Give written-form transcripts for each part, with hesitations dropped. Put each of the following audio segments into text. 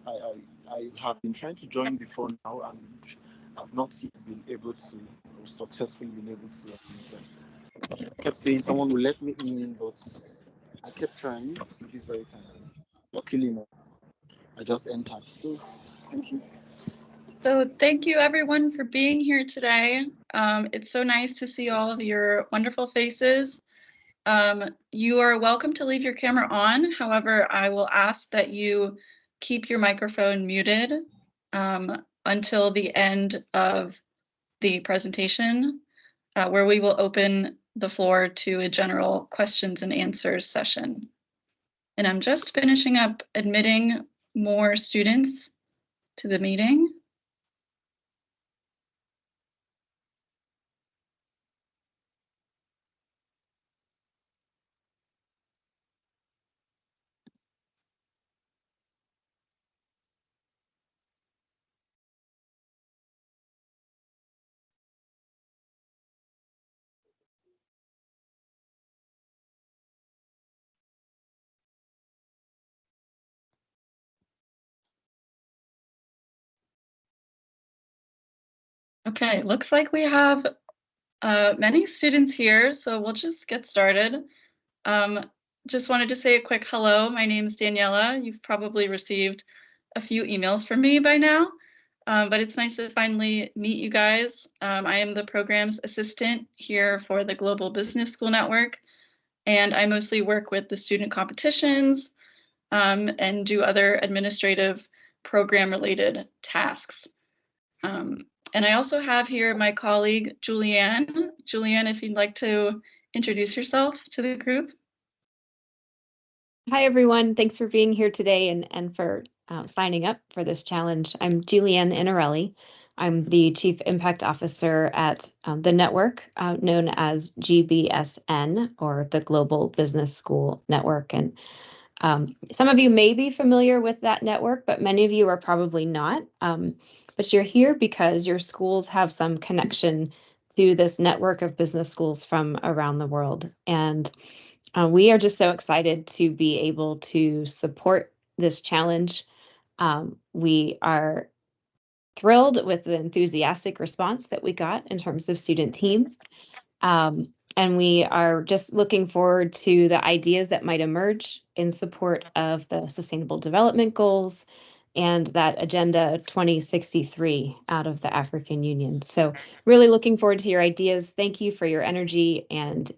I have been trying to join before now, and I've not yet been able to, or successfully been able to. I kept saying someone will let me in, but I kept trying to this very time. Luckily, no, I just entered. So, thank you. So thank you everyone for being here today. It's so nice to see all of your wonderful faces. You are welcome to leave your camera on. However, I will ask that you keep your microphone muted until the end of the presentation, where we will open the floor to a general questions and answers session. And I'm just finishing up admitting more students to the meeting. Okay, looks like we have many students here, so we'll just get started. Just wanted to say a quick hello. My name is Daniela. You've probably received a few emails from me by now, but it's nice to finally meet you guys. I am the program's assistant here for the Global Business School Network, and I mostly work with the student competitions and do other administrative program-related tasks. And I also have here my colleague, Julianne. Julianne, if you'd like to introduce yourself to the group. Hi, everyone. Thanks for being here today and for signing up for this challenge. I'm Julianne Inarelli. I'm the Chief Impact Officer at the network known as GBSN, or the Global Business School Network. And some of you may be familiar with that network, but many of you are probably not. But you're here because your schools have some connection to this network of business schools from around the world. And we are just so excited to be able to support this challenge. We are thrilled with the enthusiastic response that we got in terms of student teams. And we are just looking forward to the ideas that might emerge in support of the Sustainable Development Goals and that Agenda 2063 out of the African Union. So really looking forward to your ideas. Thank you for your energy and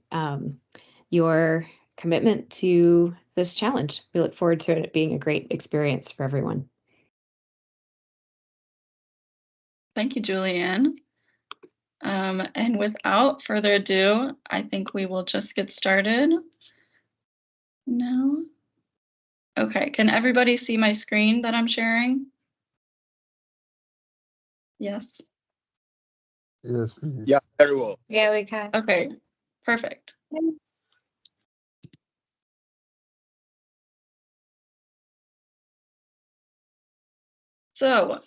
your commitment to this challenge. We look forward to it being a great experience for everyone. Thank you, Julianne. And without further ado, I think we will just get started. No. Okay, can everybody see my screen that I'm sharing? Yes. Yes, please. Yeah, very well. Yeah, we can. Okay, perfect. Thanks. So,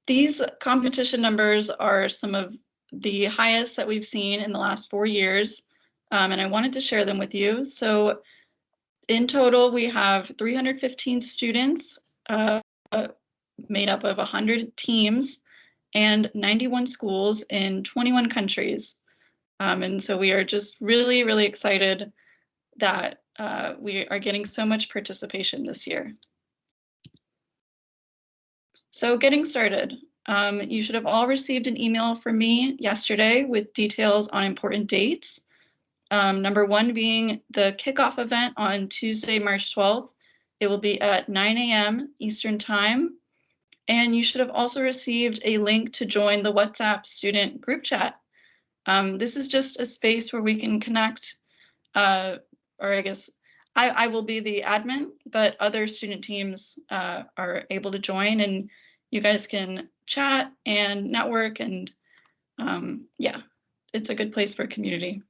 these competition numbers are some of the highest that we've seen in the last 4 years, and I wanted to share them with you. So in total, we have 315 students made up of 100 teams and 91 schools in 21 countries. And so we are just really, really excited that we are getting so much participation this year. So getting started, you should have all received an email from me yesterday with details on important dates. Number one being the kickoff event on Tuesday, March 12th. It will be at 9 a.m. Eastern Time. And you should have also received a link to join the WhatsApp student group chat. This is just a space where we can connect, or I guess I will be the admin, but other student teams are able to join, and you guys can chat and network, and yeah, it's a good place for community.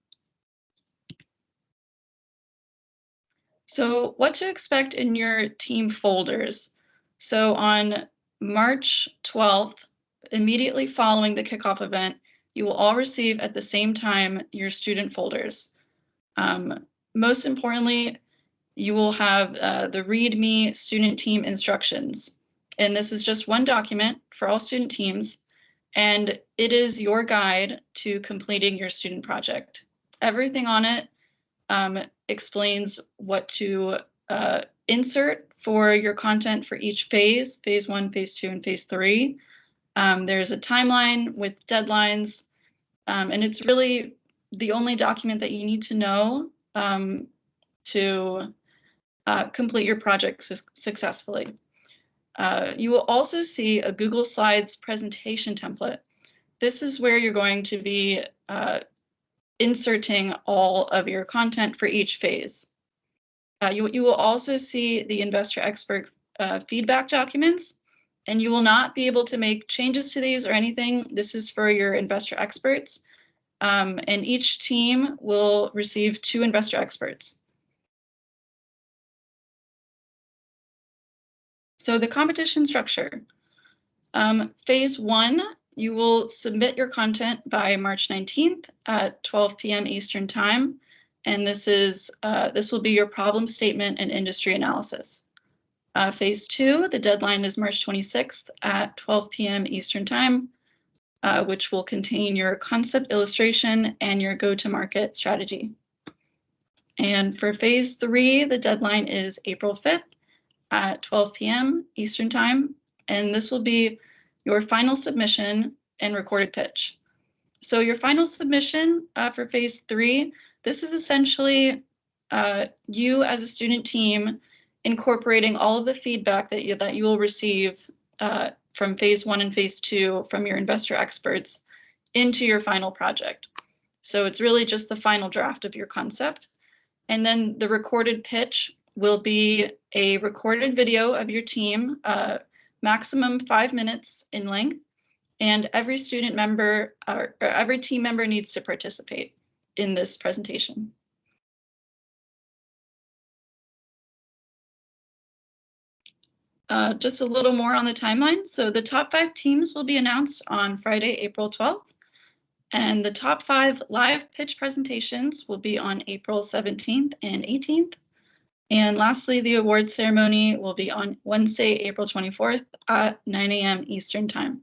So what to expect in your team folders. So on March 12th, immediately following the kickoff event, you will all receive at the same time your student folders. Most importantly, you will have the README student team instructions. And this is just one document for all student teams, and it is your guide to completing your student project. Everything on it explains what to insert for your content for each phase 1, phase 2, and phase 3. There's a timeline with deadlines, and it's really the only document that you need to know to complete your project successfully. You will also see a Google Slides presentation template. This is where you're going to be inserting all of your content for each phase. You will also see the investor expert feedback documents, and you will not be able to make changes to these or anything. This is for your investor experts, and each team will receive 2 investor experts. So the competition structure. Phase 1, you will submit your content by March 19th at 12 p.m. Eastern Time. And this will be your problem statement and industry analysis. Phase 2, the deadline is March 26th at 12 p.m. Eastern Time, which will contain your concept illustration and your go-to-market strategy. And for phase 3, the deadline is April 5th at 12 p.m. Eastern Time, and this will be your final submission and recorded pitch. So your final submission for phase 3, this is essentially you as a student team incorporating all of the feedback that you will receive from phase 1 and phase 2 from your investor experts into your final project. So it's really just the final draft of your concept. And then the recorded pitch will be a recorded video of your team, maximum 5 minutes in length, and every student member or every team member needs to participate in this presentation. Just a little more on the timeline. So the top 5 teams will be announced on Friday, April 12th, and the top 5 live pitch presentations will be on April 17th and 18th. And lastly, the award ceremony will be on Wednesday, April 24th at 9 a.m. Eastern Time.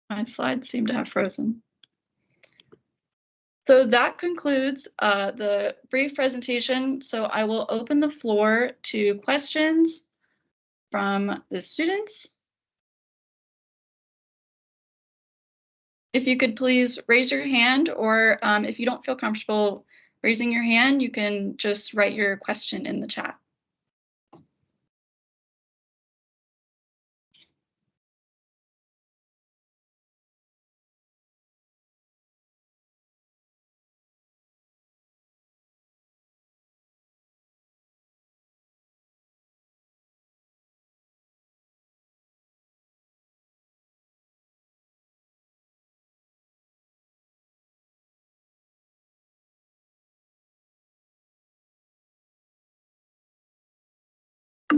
My slides seem to have frozen. So that concludes the brief presentation. So I will open the floor to questions from the students. If you could please raise your hand, or if you don't feel comfortable raising your hand, you can just write your question in the chat.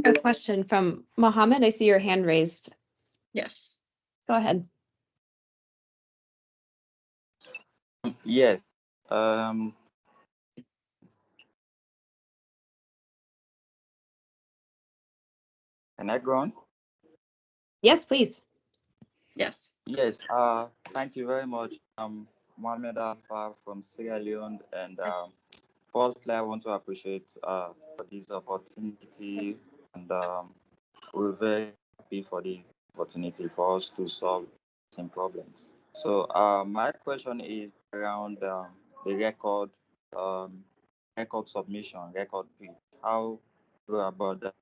A question from Mohammed. I see your hand raised. Yes. Go ahead. Yes. Can I go on? Yes, please. Yes. Yes. Thank you very much. Mohammed Alfa from Sierra Leone, and firstly, I want to appreciate for this opportunity, and we're very happy for the opportunity for us to solve some problems. So, my question is around the record submission, record pitch. How go about that?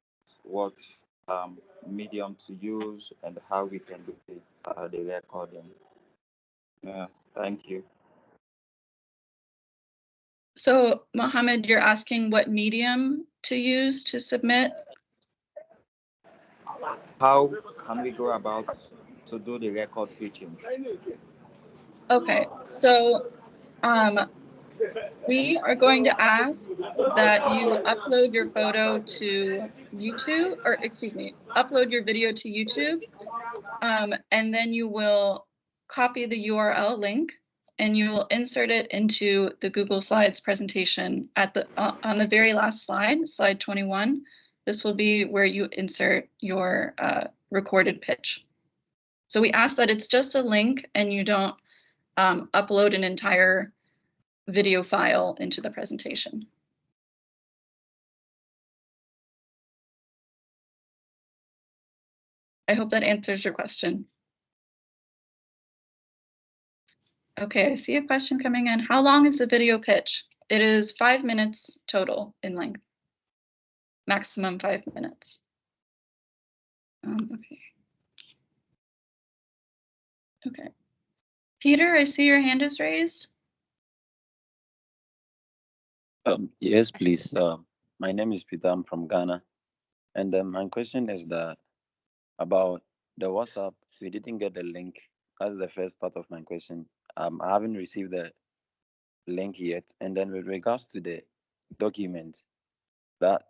What medium to use, and how we can do the recording? Thank you. So Mohammed, you're asking what medium to use to submit? How can we go about to do the record pitching? Okay, so we are going to ask that you upload your photo to YouTube, or excuse me, upload your video to YouTube, and then you will copy the URL link and you will insert it into the Google Slides presentation at the on the very last slide, slide 21. This will be where you insert your recorded pitch. So we ask that it's just a link and you don't upload an entire video file into the presentation. I hope that answers your question. Okay, I see a question coming in. How long is the video pitch? It is 5 minutes total in length. Maximum 5 minutes. Okay. Okay. Peter, I see your hand is raised. Yes, please. My name is Peter. I'm from Ghana. And my question is about the WhatsApp. We didn't get the link. That's the first part of my question. I haven't received the link yet. And then with regards to the document that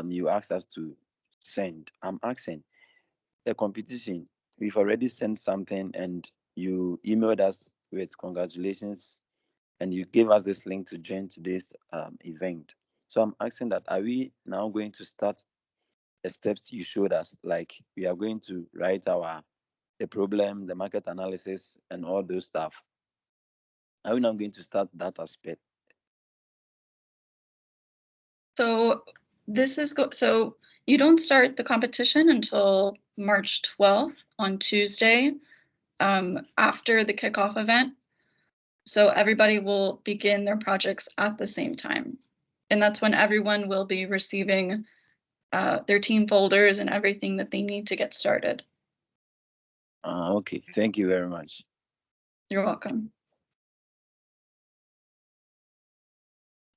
you asked us to send, I'm asking the competition. We've already sent something and you emailed us with congratulations and you gave us this link to join today's event. So I'm asking that, are we now going to start the steps you showed us? Like we are going to write the problem, the market analysis, and all those stuff. Are we now going to start that aspect? So this is so you don't start the competition until March 12th on Tuesday, after the kickoff event. So everybody will begin their projects at the same time. And that's when everyone will be receiving their team folders and everything that they need to get started. Okay, thank you very much. You're welcome.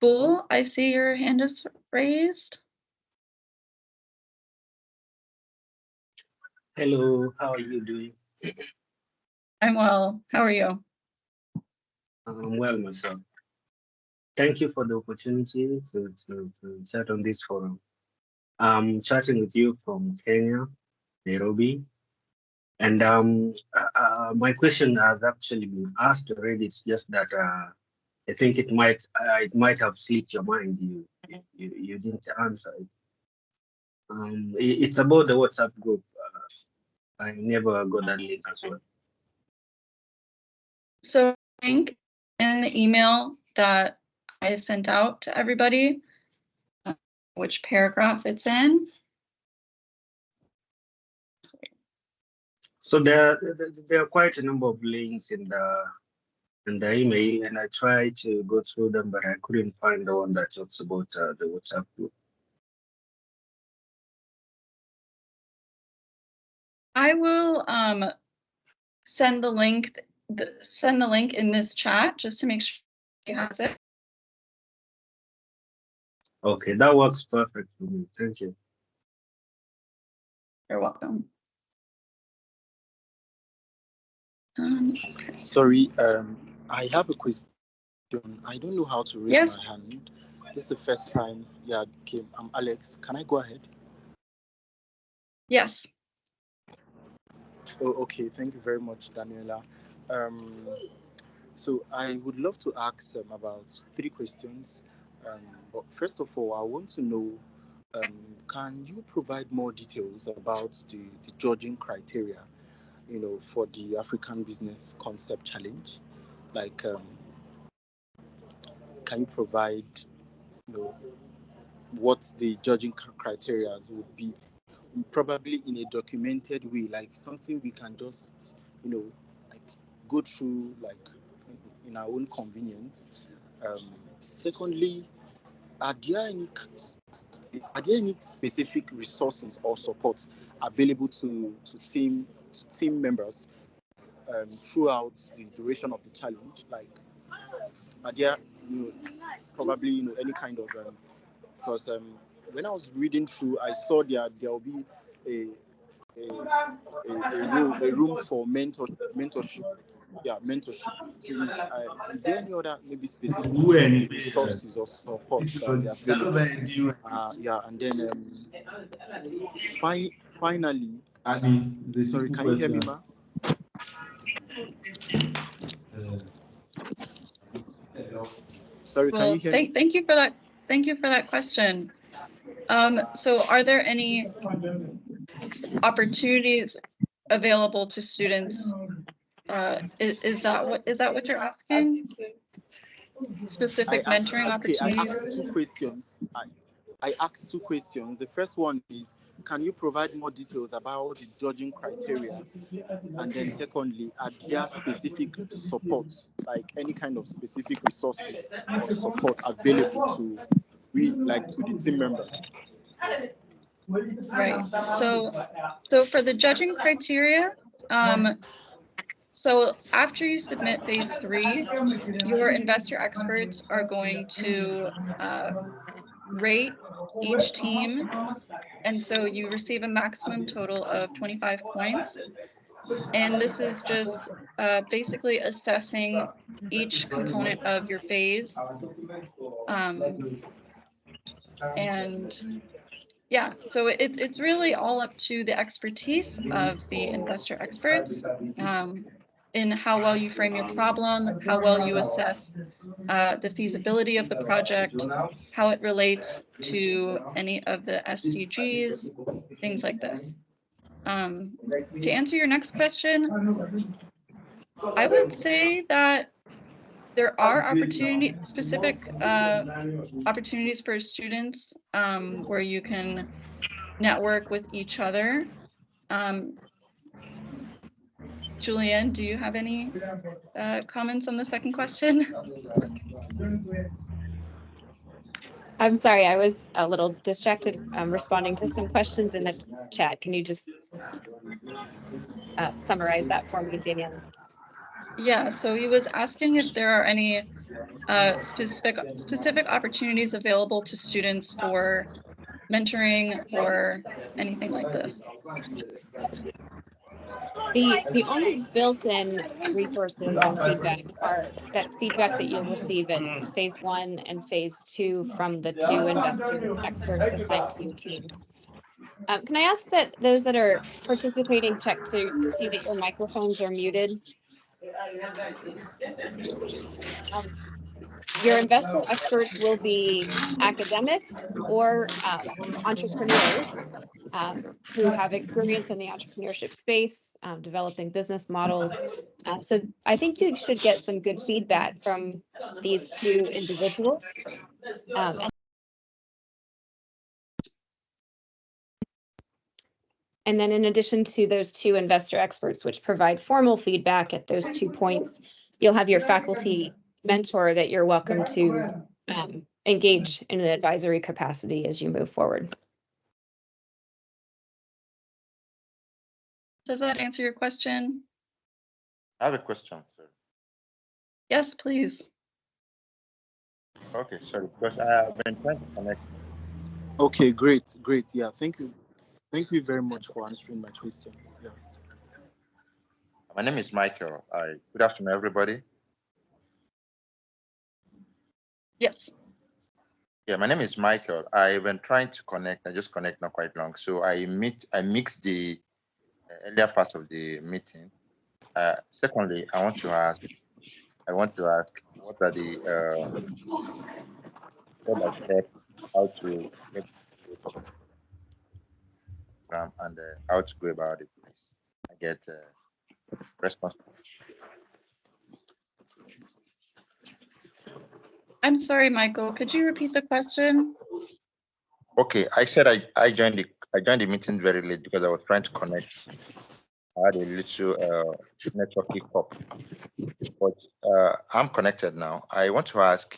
Bull, I see your hand is raised. Hello, how are you doing? I'm well. How are you? I'm well myself. Thank you for the opportunity to chat on this forum. I'm chatting with you from Kenya, Nairobi. And my question has actually been asked already. It's just that I think it might have slipped your mind. You didn't answer it. It's about the WhatsApp group. I never got that link as well. So link in the email that I sent out to everybody, which paragraph it's in. So there are quite a number of links in the email, and I tried to go through them, but I couldn't find the one that talks about the WhatsApp group. I will send the link in this chat just to make sure he has it. Okay, that works perfect for me. Thank you. You're welcome. Okay. Sorry, I have a question. I don't know how to raise Yes. my hand. This is the first time. Yeah, came. I'm Alex. Can I go ahead? Yes. Oh, okay. Thank you very much, Daniela. So I would love to ask about 3 questions. But first of all, I want to know, can you provide more details about the judging criteria, for the African Business Concept Challenge? Like, can you provide, what the judging criteria would be, probably in a documented way, like something we can just, like go through, like in our own convenience. Secondly, are there any specific resources or support available to team members throughout the duration of the challenge? Like, are there, probably, any kind of, because when I was reading through, I saw there will be a room for mentorship. Yeah, mentorship. So is there any other maybe specific resources or support that will be available? Yeah, and then finally, sorry, can you hear me, ma? Sorry, can you Well, hear me? thank you for that. Thank you for that question. So are there any opportunities available to students? Is that what you're asking? Specific mentoring I opportunities? asked two questions. I asked two questions. The first one is, can you provide more details about the judging criteria? And then secondly, are there specific supports, like any kind of specific resources or support available to the team members? Right. So for the judging criteria, so after you submit phase 3, your investor experts are going to rate each team. And so you receive a maximum total of 25 points. And this is just basically assessing each component of your phase. And yeah, so it's really all up to the expertise of the investor experts in how well you frame your problem, how well you assess the feasibility of the project, how it relates to any of the SDGs, things like this. To answer your next question, I would say that there are specific opportunities for students where you can network with each other. Julianne, do you have any comments on the second question? I'm sorry, I was a little distracted responding to some questions in the chat. Can you just summarize that for me, Danielle? Yeah, so he was asking if there are any specific opportunities available to students for mentoring or anything like this. The only built-in resources and feedback are that feedback that you'll receive in phase 1 and phase 2 from the 2 investor experts assigned to your team. Can I ask that those that are participating check to see that your microphones are muted? Your investor experts will be academics or entrepreneurs who have experience in the entrepreneurship space, developing business models. So I think you should get some good feedback from these 2 individuals. And then in addition to those 2 investor experts, which provide formal feedback at those 2 points, you'll have your faculty mentor that you're welcome to engage in an advisory capacity as you move forward. Does that answer your question? I have a question, sir. Yes, please. Okay, sorry, because I have been trying to connect. Okay, great. Yeah, thank you very much for answering my question. Yeah. My name is Michael. Good afternoon, everybody. Yes. Yeah, my name is Michael. I've been trying to connect. I just connect not quite long, so I mixed the earlier part of the meeting. Secondly, I want to ask, what are the step-by-step how to get the program and how to go about it, please. I get response. I'm sorry, Michael. Could you repeat the question? Okay, I said I joined the meeting very late because I was trying to connect. I had a little network hiccup, but I'm connected now. I want to ask,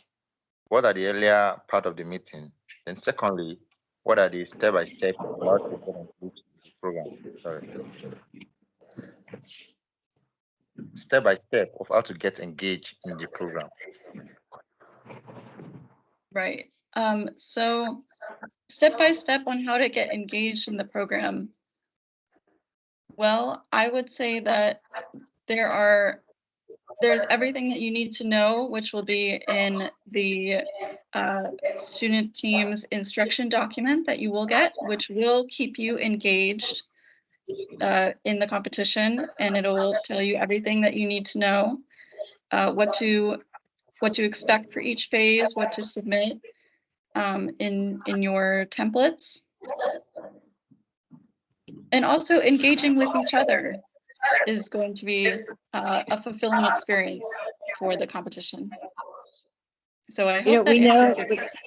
what are the earlier part of the meeting? Then secondly, what are the step-by-step of how to get into the program? Sorry. Step-by-step of how to get engaged in the program. Right. So step by step on how to get engaged in the program. Well, I would say that there's everything that you need to know, which will be in the student team's instruction document that you will get, which will keep you engaged in the competition, and it'll tell you everything that you need to know, what to expect for each phase, what to submit in your templates, and also engaging with each other is going to be a fulfilling experience for the competition. So I hope that answers your question.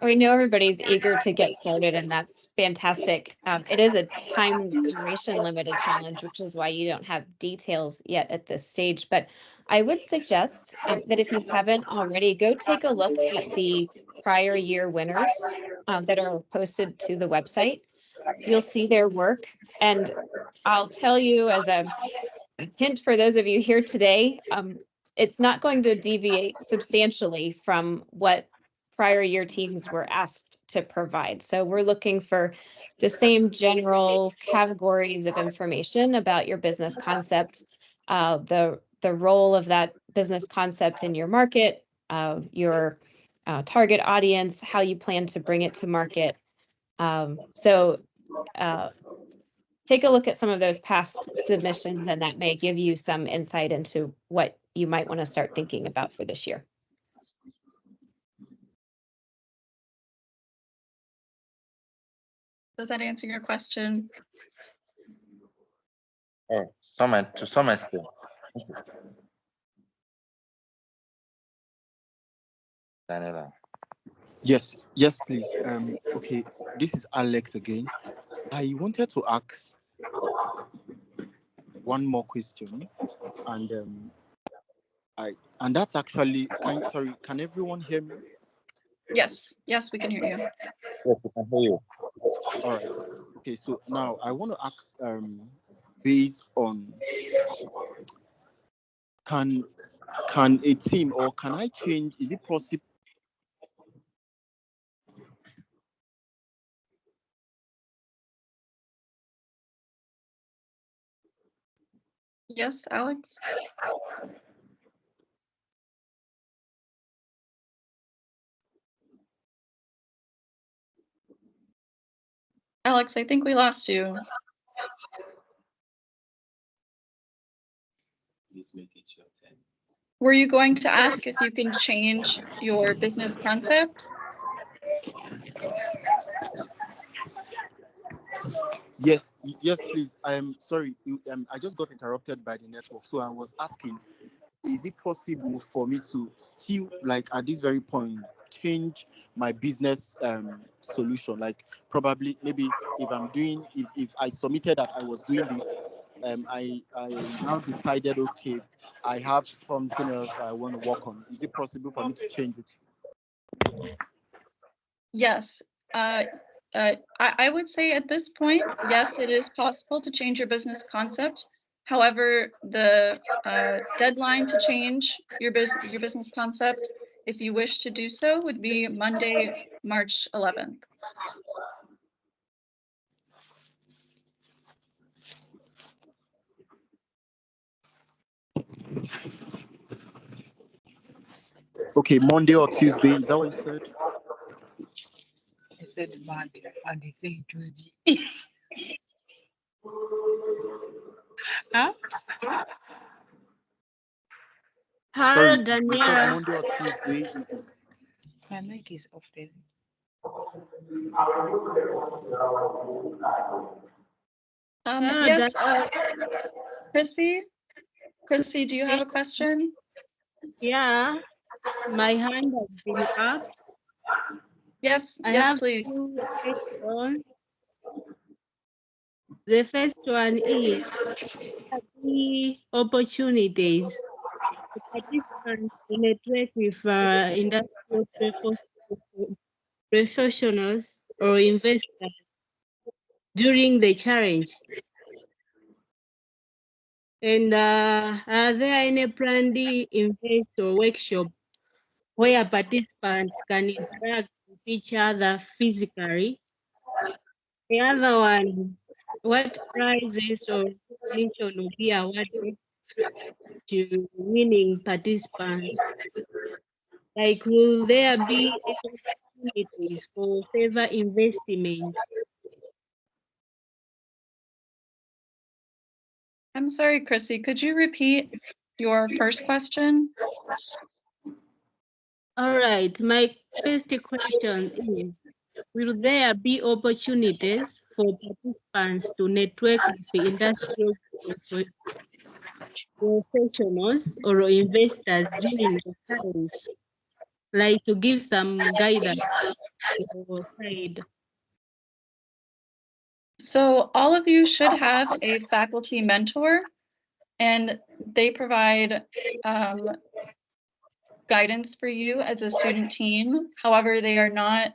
We know everybody's eager to get started, and that's fantastic. It is a time duration limited challenge, which is why you don't have details yet at this stage. But I would suggest that if you haven't already, go take a look at the prior year winners that are posted to the website. You'll see their work. And I'll tell you as a hint for those of you here today, it's not going to deviate substantially from what prior year teams were asked to provide. So we're looking for the same general categories of information about your business concept, the role of that business concept in your market, your target audience, how you plan to bring it to market. Take a look at some of those past submissions, and that may give you some insight into what you might want to start thinking about for this year. Does that answer your question? Oh, to some extent. Daniela. Yes, please. Okay, this is Alex again. I wanted to ask one more question, and that's actually can everyone hear me? Yes, we can hear you. Yes, we can hear you. All right. Okay, so now I want to ask based on can a team, or can I change, is it possible? Yes, Alex? Alex, I think we lost you. Please make it your turn. Were you going to ask if you can change your business concept? Yes, please. I'm sorry. I just got interrupted by the network, so I was asking, is it possible for me to still, like at this very point, change my business solution? Like probably, maybe if I submitted that I was doing this, I now decided, okay, I have something else I want to work on. Is it possible for me to change it? Yes. I would say at this point, yes, it is possible to change your business concept. However, the deadline to change your business concept, if you wish to do so, would be Monday, March 11th. Okay, Monday or Tuesday, is that what you said? I said Monday, and he said Tuesday. Huh? Sorry, Hello, you said Danielle. Monday or Tuesday. My mic is off there. Hello, Yes, Chrissy, do you have a question? Yeah, my hand has been up. Yes, I yes, have please. two questions. The first one is the opportunities to participants penetrate with industrial professionals or investors during the challenge. And are there any planned events or workshops where participants can interact with each other physically? The other one, what prizes or recognition will be awarded to winning participants? Like, will there be any opportunities for further investment? I'm sorry, Chrissy, could you repeat your first question? All right, my first question is, will there be opportunities for participants to network with the industrial professionals or investors during the challenge, like to give some guidance or side? So all of you should have a faculty mentor, and they provide guidance for you as a student team. However, they are not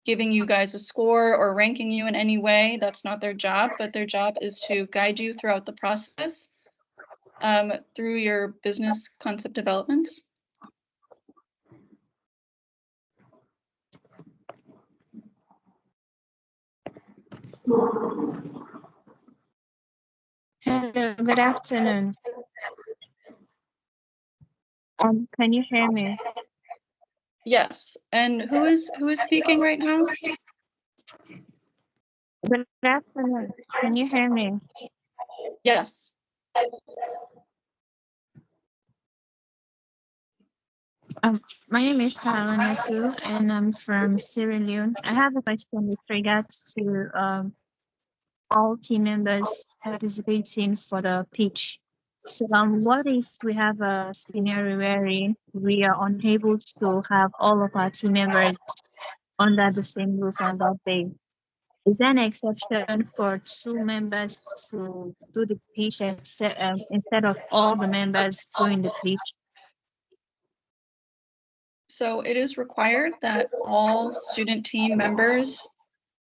giving you guys a score or ranking you in any way. That's not their job, but their job is to guide you throughout the process through your business concept developments. Hello, good afternoon. Can you hear me? Yes, and who is speaking right now? Good afternoon. Can you hear me? Yes. My name is Halanatu, and I'm from Sierra Leone. I have a question with regards to all team members participating for the pitch. So, what if we have a scenario wherein we are unable to have all of our team members under the same roof on that day? Is there an exception for 2 members to do the pitch instead of all the members doing the pitch? So it is required that all student team members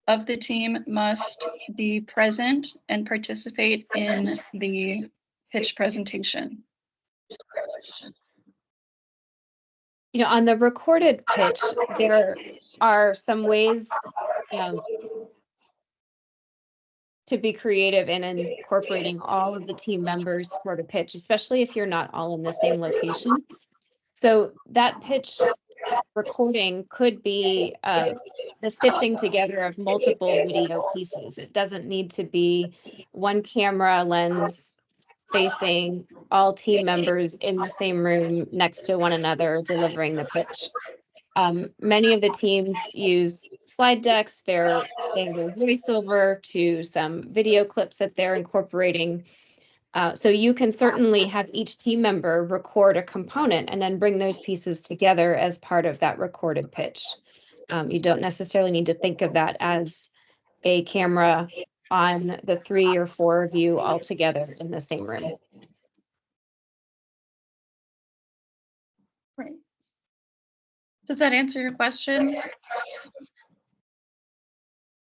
of the team must be present and participate in the pitch presentation. You know, on the recorded pitch, there are some ways to be creative in incorporating all of the team members for the pitch, especially if you're not all in the same location. So that pitch recording could be the stitching together of multiple video pieces. It doesn't need to be one camera lens facing all team members in the same room next to one another delivering the pitch. Many of the teams use slide decks. They have a voiceover to some video clips that they're incorporating. So you can certainly have each team member record a component and then bring those pieces together as part of that recorded pitch. You don't necessarily need to think of that as a camera on the 3 or 4 of you all together in the same room. Right. Does that answer your question?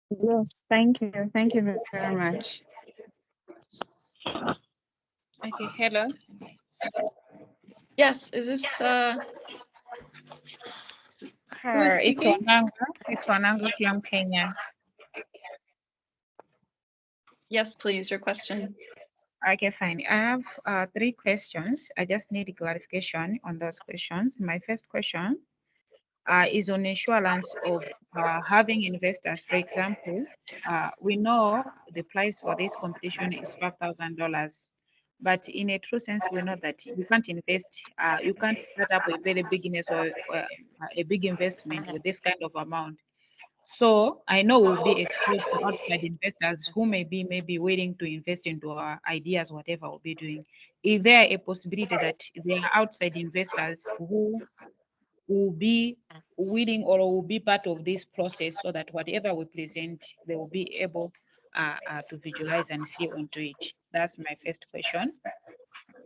Yes, thank you. Thank you very much. Okay, hello. Yes, is this It's speaking? Wananga from Kenya. Yes, please, your question. Okay, fine. I have 3 questions. I just need clarification on those questions. My first question is on assurance of having investors. For example, we know the price for this competition is $5,000, but in a true sense, we know that you can't invest, you can't start up a very big business or a big investment with this kind of amount. So I know we'll be exposed to outside investors who may be willing to invest into our ideas, whatever we'll be doing. Is there a possibility that there are outside investors who will be willing or will be part of this process so that whatever we present, they will be able to visualize and see onto it? That's my first question.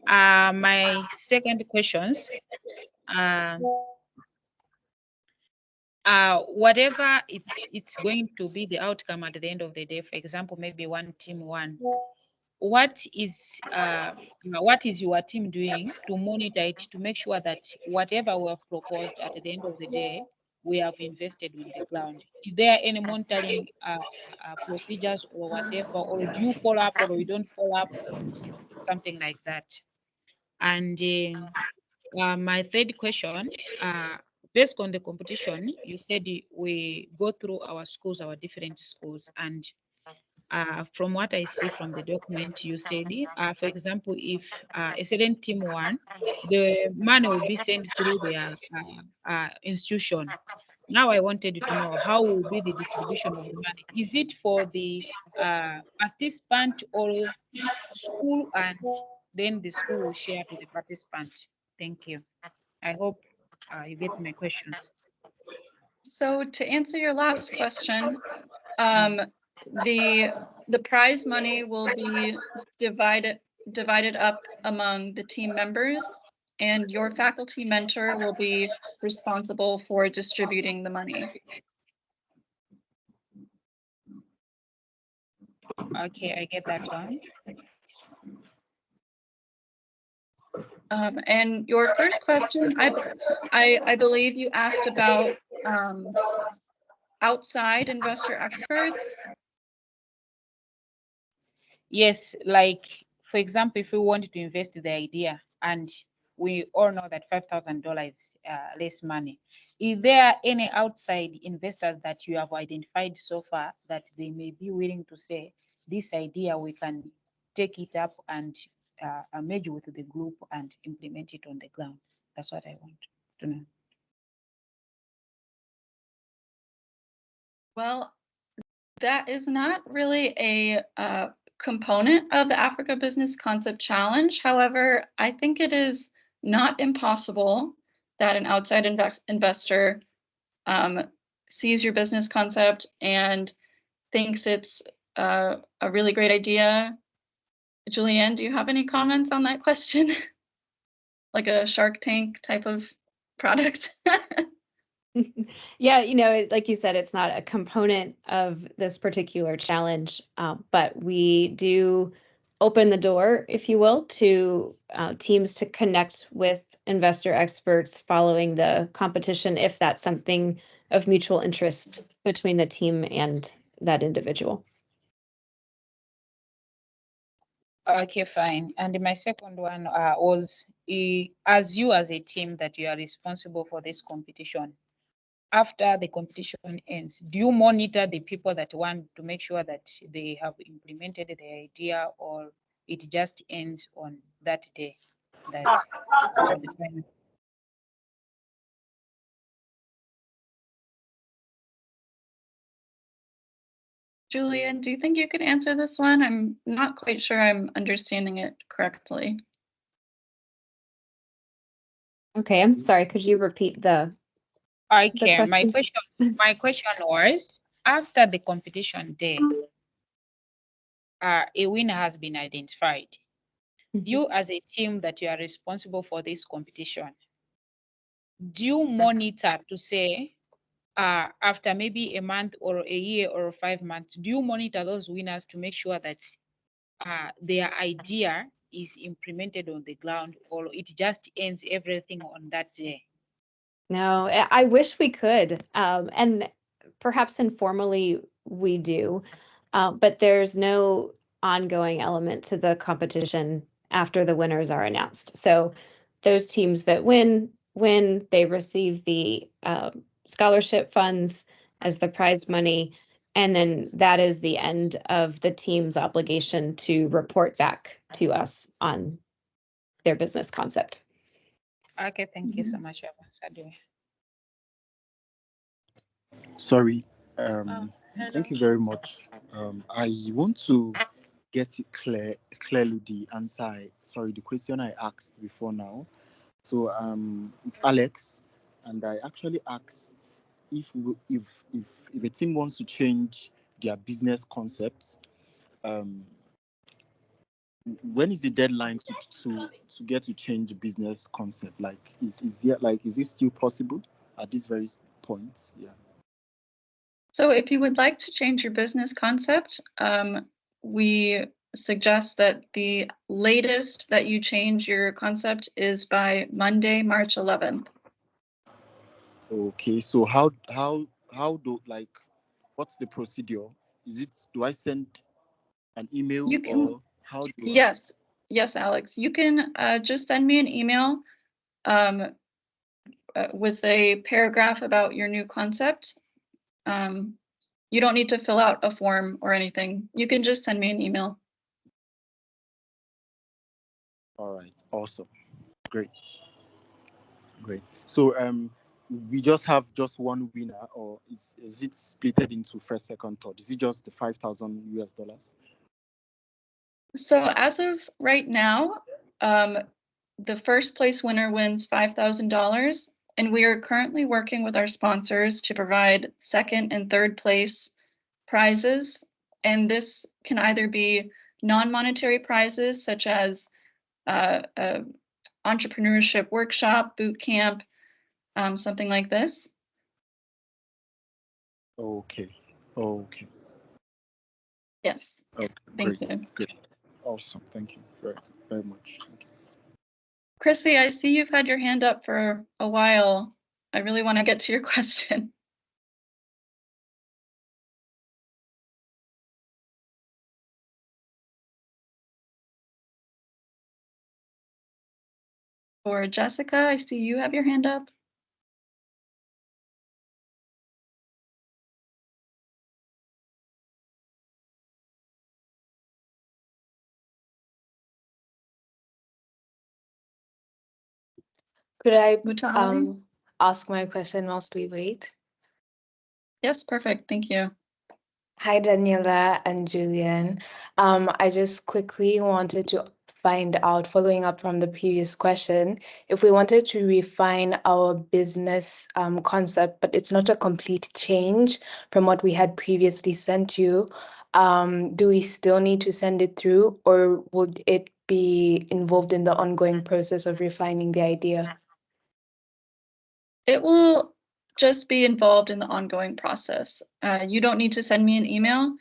My second questions, whatever it's going to be the outcome at the end of the day, for example, maybe one team won. What is your team doing to monitor it to make sure that whatever we have proposed at the end of the day we have invested on the ground? Is there any monitoring procedures or whatever, or do you follow up or you don't follow up, something like that? And my third question, based on the competition, you said we go through our schools, our different schools, and from what I see from the document, you said, for example, if a certain team won, the money will be sent through their institution. Now I wanted to know how will be the distribution of the money. Is it for the participant or school, and then the school will share to the participant? Thank you. I hope you get my questions. So to answer your last question, the prize money will be divided up among the team members, and your faculty mentor will be responsible for distributing the money. Okay, I get that one. And your first question, I believe you asked about outside investor experts. Yes, like for example, if we wanted to invest the idea and we all know that $5,000 is less money, is there any outside investors that you have identified so far that they may be willing to say, this idea we can take it up and merge with the group and implement it on the ground? That's what I want to know. Well, that is not really a component of the Africa Business Concept Challenge. However, I think it is not impossible that an outside investor sees your business concept and thinks it's a really great idea. Julianne, do you have any comments on that question? Like a Shark Tank type of product? Yeah, like you said, it's not a component of this particular challenge, but we do open the door, if you will, to teams to connect with investor experts following the competition, if that's something of mutual interest between the team and that individual. Okay, fine. And my second one was, as you as a team that you are responsible for this competition, after the competition ends, do you monitor the people that want to make sure that they have implemented the idea, or it just ends on that day? That's for the final. Julian, do you think you could answer this one? I'm not quite sure I'm understanding it correctly. Okay, I'm sorry. Could you repeat the Okay, my question? question was, after the competition day, a winner has been identified. You as a team that you are responsible for this competition, do you monitor to say, after maybe a month or a year or 5 months, do you monitor those winners to make sure that their idea is implemented on the ground, or it just ends everything on that day? No, I wish we could. And perhaps informally we do, but there's no ongoing element to the competition after the winners are announced. So those teams that win, they receive the scholarship funds as the prize money. And then that is the end of the team's obligation to report back to us on their business concept. Okay, thank you so much. You have answered me. Sorry. Hello. Thank you very much. I want to get it clearly the answer. The question I asked before now. So it's Alex, and I actually asked if a team wants to change their business concepts, when is the deadline to get to change the business concept? Like, is it still possible at this very point? Yeah. So if you would like to change your business concept, we suggest that the latest that you change your concept is by Monday, March 11th. Okay, so how do like what's the procedure? Is it do I send an email You can, or how do I? yes, yes, Alex. You can just send me an email um, with a paragraph about your new concept. You don't need to fill out a form or anything. You can just send me an email. All right, awesome, great, great. So we just have just one winner, or is it splitted into first, second, third? Is it just the $5,000? So as of right now, the first place winner wins $5,000, and we are currently working with our sponsors to provide second and third place prizes. And this can either be non-monetary prizes such as a entrepreneurship workshop, boot camp, something like this. Okay, okay, Yes, okay, thank great, you. good, awesome. Thank you very, very much. Thank you. Chrissy, I see you've had your hand up for a while. I really want to get to your question. Or Jessica, I see you have your hand up. Could I Mutali? ask my question whilst we wait? Yes, perfect. Thank you. Hi, Daniela and Julian. I just quickly wanted to find out, following up from the previous question, if we wanted to refine our business concept, but it's not a complete change from what we had previously sent you, do we still need to send it through, or would it be involved in the ongoing process of refining the idea? It will just be involved in the ongoing process. You don't need to send me an email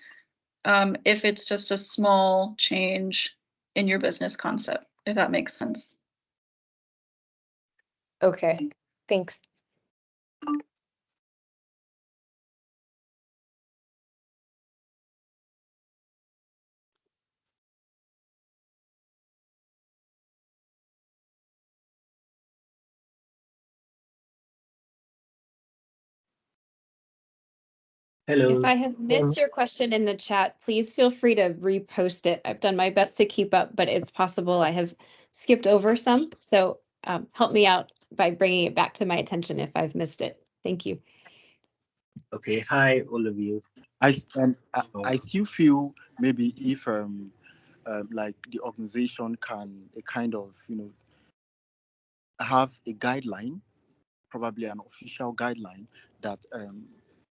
if it's just a small change in your business concept, if that makes sense. Okay, thanks. Hello. If I have missed your question in the chat, please feel free to repost it. I've done my best to keep up, but it's possible I have skipped over some. So help me out by bringing it back to my attention if I've missed it. Thank you. Okay. Hi, all of you. I still feel maybe if like the organization can a kind of have a guideline, probably an official guideline that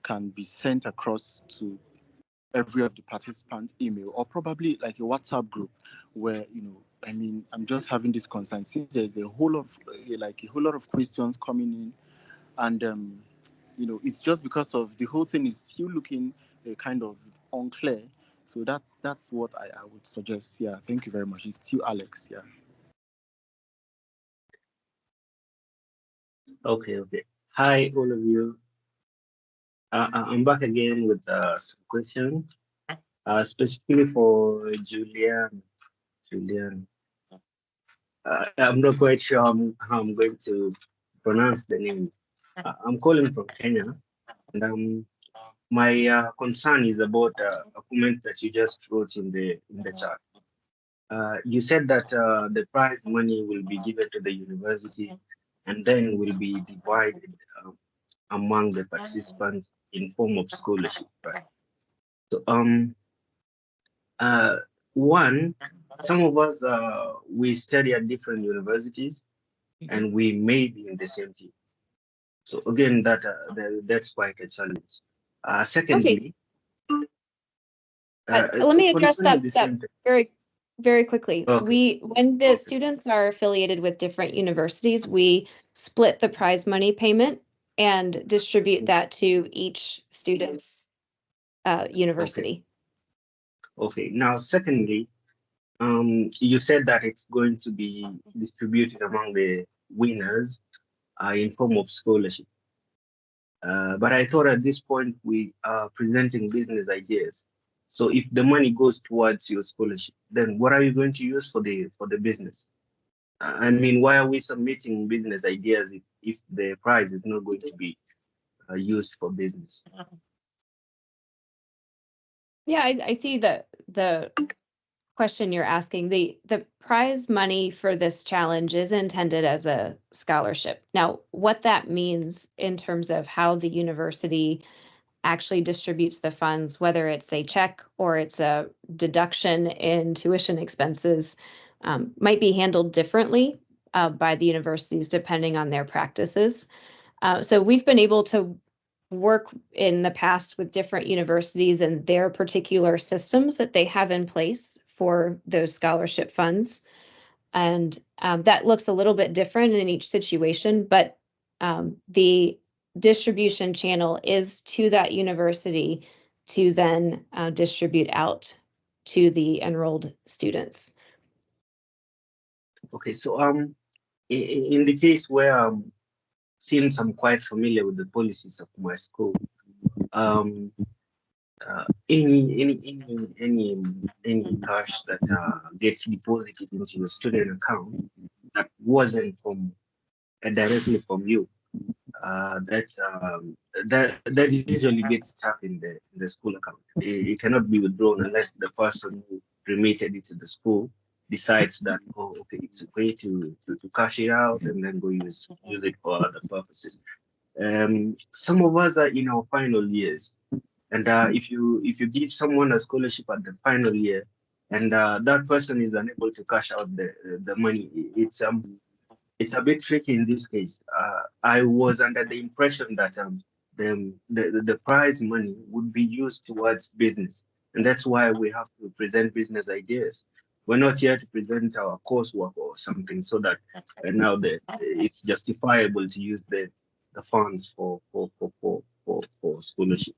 can be sent across to every of the participants' email, or probably like a WhatsApp group where I mean, I'm just having this concern since there's a whole lot of questions coming in, and it's just because of the whole thing is still looking kind of unclear. So that's what I would suggest. Yeah, thank you very much. It's still Alex. Yeah. Okay. Hi, all of you. I'm back again with some questions, specifically for Julian. Julian. I'm not quite sure how I'm going to pronounce the name. I'm calling from Kenya, and my concern is about a comment that you just wrote in the chat. You said that the prize money will be given to the university and then will be divided among the participants in form of scholarship, right? So one, some of us we study at different universities and we may be in the same team. So again, that's quite a challenge. Secondly, let me address that very, very quickly. Okay. When the students are affiliated with different universities, we split the prize money payment and distribute that to each student's university. Okay. Now, secondly, you said that it's going to be distributed among the winners in form of scholarship. But I thought at this point we are presenting business ideas. So if the money goes towards your scholarship, then what are you going to use for the business? I mean, why are we submitting business ideas if the prize is not going to be used for business? Yeah, I see the question you're asking. The prize money for this challenge is intended as a scholarship. Now, what that means in terms of how the university actually distributes the funds, whether it's a check or it's a deduction in tuition expenses, might be handled differently by the universities depending on their practices. So we've been able to work in the past with different universities and their particular systems that they have in place for those scholarship funds. And that looks a little bit different in each situation, but the distribution channel is to that university to then distribute out to the enrolled students. Okay, so in the case where since I'm quite familiar with the policies of my school, any cash that gets deposited into your student account that wasn't from directly from you, that usually gets stuck in the school account. It cannot be withdrawn unless the person who remitted it to the school decides that, oh, okay, it's okay to cash it out and then go use it for other purposes. Some of us are in our final years, and if you give someone a scholarship at the final year, and that person is unable to cash out the money, it's a bit tricky in this case. I was under the impression that the prize money would be used towards business, and that's why we have to present business ideas. We're not here to present our coursework or something, so that now it's justifiable to use the funds for scholarship.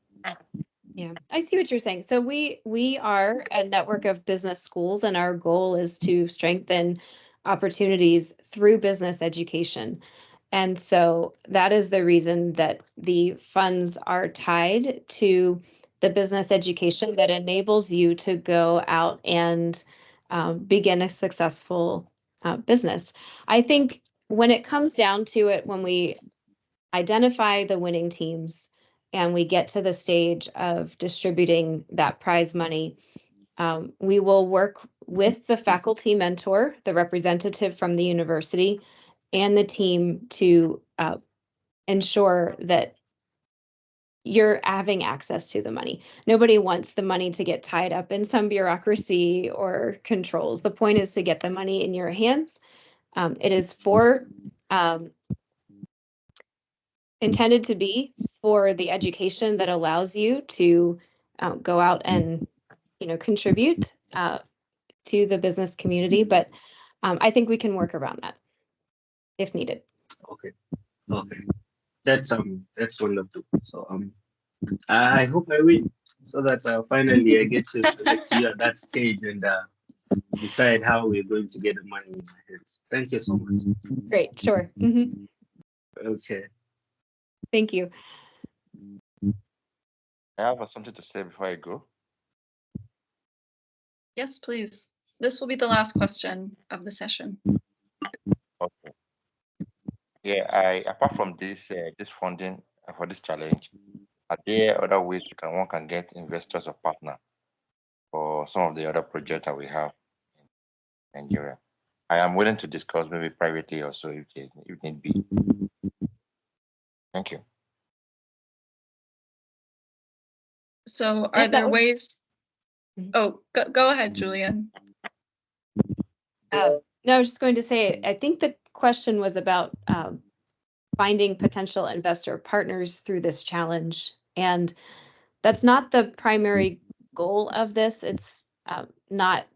Yeah, I see what you're saying. So we are a network of business schools, and our goal is to strengthen opportunities through business education. And so that is the reason that the funds are tied to the business education that enables you to go out and begin a successful business. I think when it comes down to it, when we identify the winning teams and we get to the stage of distributing that prize money, we will work with the faculty mentor, the representative from the university, and the team to ensure that you're having access to the money. Nobody wants the money to get tied up in some bureaucracy or controls. The point is to get the money in your hands. It is intended to be for the education that allows you to go out and contribute to the business community. But I think we can work around that if needed. Okay, that's wonderful. So I hope I win, so that finally I get to select you at that stage and decide how we're going to get the money in my hands. Thank you so much. Great, sure. Okay. Thank you. I have something to say before I go. Yes, please. This will be the last question of the session. Okay. Yeah, apart from this funding for this challenge, are there other ways one can get investors or partner for some of the other projects that we have in Nigeria? I am willing to discuss maybe privately or so if need be. Thank you. So are there ways? Oh, go ahead, Julian. No, I was just going to say, I think the question was about finding potential investor partners through this challenge. And that's not the primary goal of this. It's not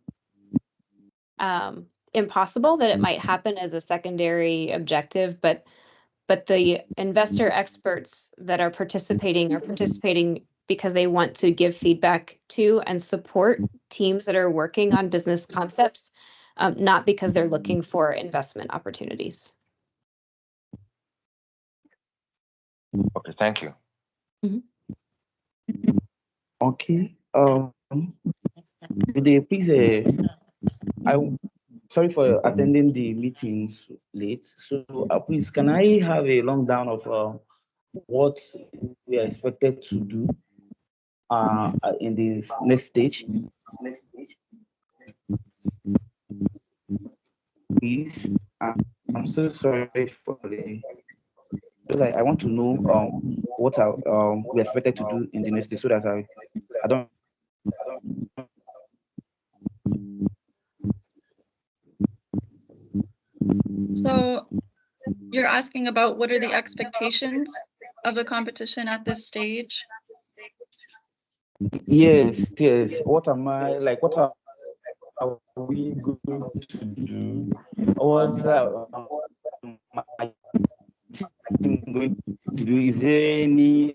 impossible that it might happen as a secondary objective, but the investor experts that are participating because they want to give feedback to and support teams that are working on business concepts, not because they're looking for investment opportunities. Okay, thank you. Okay. Good day, please. Sorry for attending the meeting late. So please, can I have a rundown of what we are expected to do in this next stage? Please, I'm so sorry for the. Because I want to know what we are expected to do in the next stage so that I don't. So you're asking about what are the expectations of the competition at this stage? Yes. What am I like? What are we going to do? What my team going to do? Is there any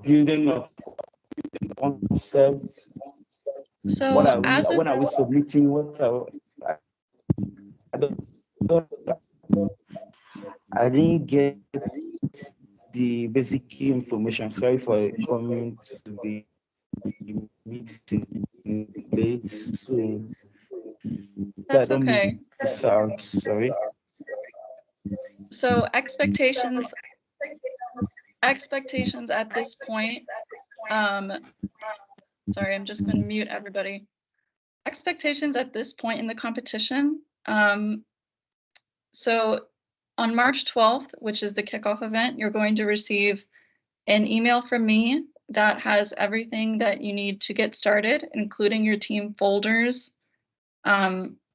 building of concepts? So What are we? When are we submitting? I didn't get the basic information. Sorry for coming to the meeting late. So that's okay. Miss out. Sorry. So expectations at this point. Sorry, I'm just going to mute everybody. Expectations at this point in the competition. So on March 12th, which is the kickoff event, you're going to receive an email from me that has everything that you need to get started, including your team folders,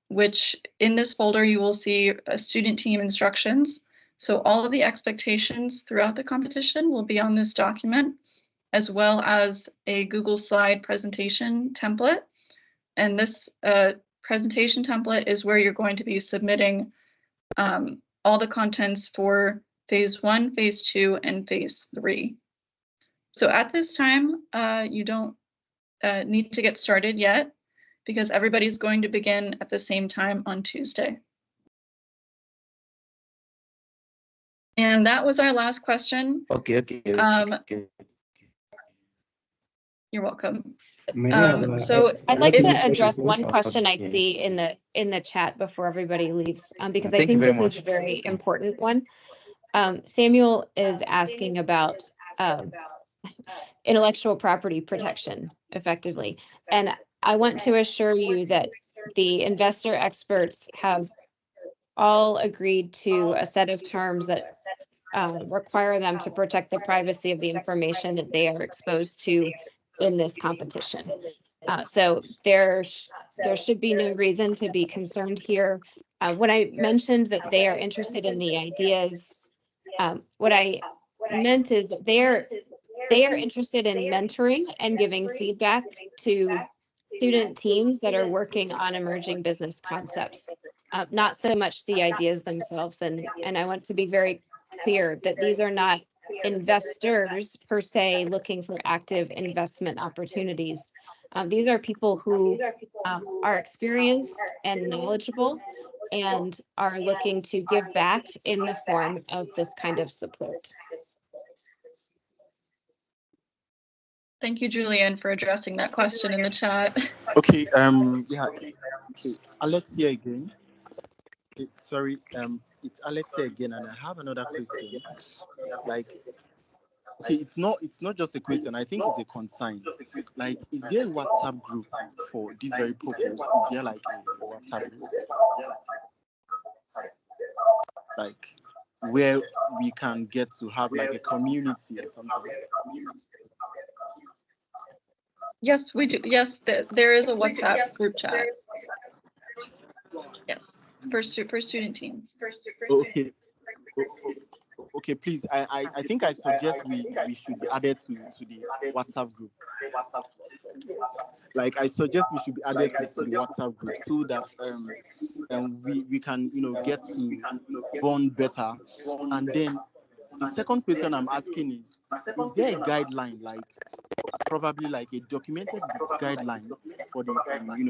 which in this folder you will see student team instructions. So all of the expectations throughout the competition will be on this document, as well as a Google Slide presentation template. And this presentation template is where you're going to be submitting all the contents for phase 1, phase 2, and phase 3. So at this time, you don't need to get started yet because everybody's going to begin at the same time on Tuesday. And that was our last question. Okay. You're welcome. So I'd like to address one question I see in the chat before everybody leaves, because I think this is a very important one. Samuel is asking about intellectual property protection effectively. And I want to assure you that the investor experts have all agreed to a set of terms that require them to protect the privacy of the information that they are exposed to in this competition. So there should be no reason to be concerned here. When I mentioned that they are interested in the ideas, what I meant is that they are interested in mentoring and giving feedback to student teams that are working on emerging business concepts, not so much the ideas themselves. And I want to be very clear that these are not investors per se looking for active investment opportunities. These are people who are experienced and knowledgeable and are looking to give back in the form of this kind of support. Thank you, Julianne, for addressing that question in the chat. Okay, okay, Alexia again. Okay, sorry, it's Alexia again, and I have another question. Like, okay, it's not just a question. I think it's a concern. Like, is there a WhatsApp group for this very purpose? Is there like a WhatsApp group, like where we can get to have like a community or something? Yes, we do. Yes, there is a WhatsApp group chat. Yes, for student teams. Okay. Okay, please. I think I suggest we should be added to the WhatsApp group. Like, I suggest we should be added to the WhatsApp group so that we can get to bond better. And then the second question I'm asking is there a guideline, like probably like a documented guideline for the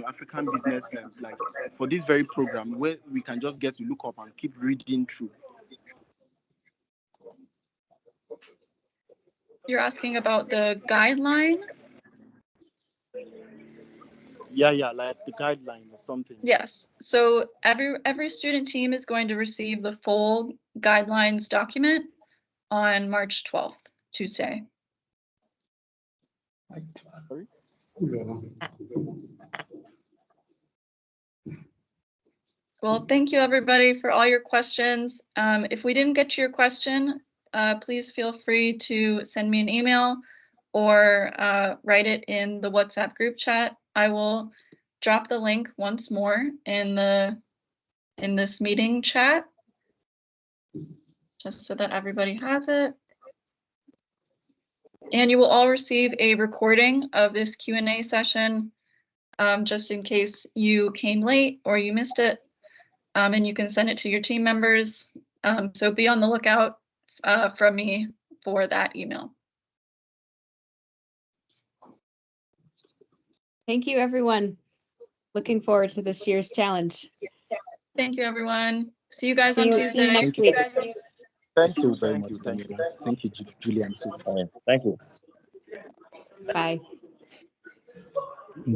African business, like for this very program, where we can just get to look up and keep reading through? You're asking about the guideline? Yeah, like the guideline or something. Yes. So every student team is going to receive the full guidelines document on March 12th, Tuesday. Sorry? Well, thank you everybody for all your questions. If we didn't get to your question, please feel free to send me an email or write it in the WhatsApp group chat. I will drop the link once more in this meeting chat, just so that everybody has it. And you will all receive a recording of this Q&A session, just in case you came late or you missed it. And you can send it to your team members. So be on the lookout from me for that email. Thank you, everyone. Looking forward to this year's challenge. Thank you, everyone. See you guys on See Tuesday. you next week. Thanks so very much, Daniela. Thank you, Julian, too. Thank you. Bye.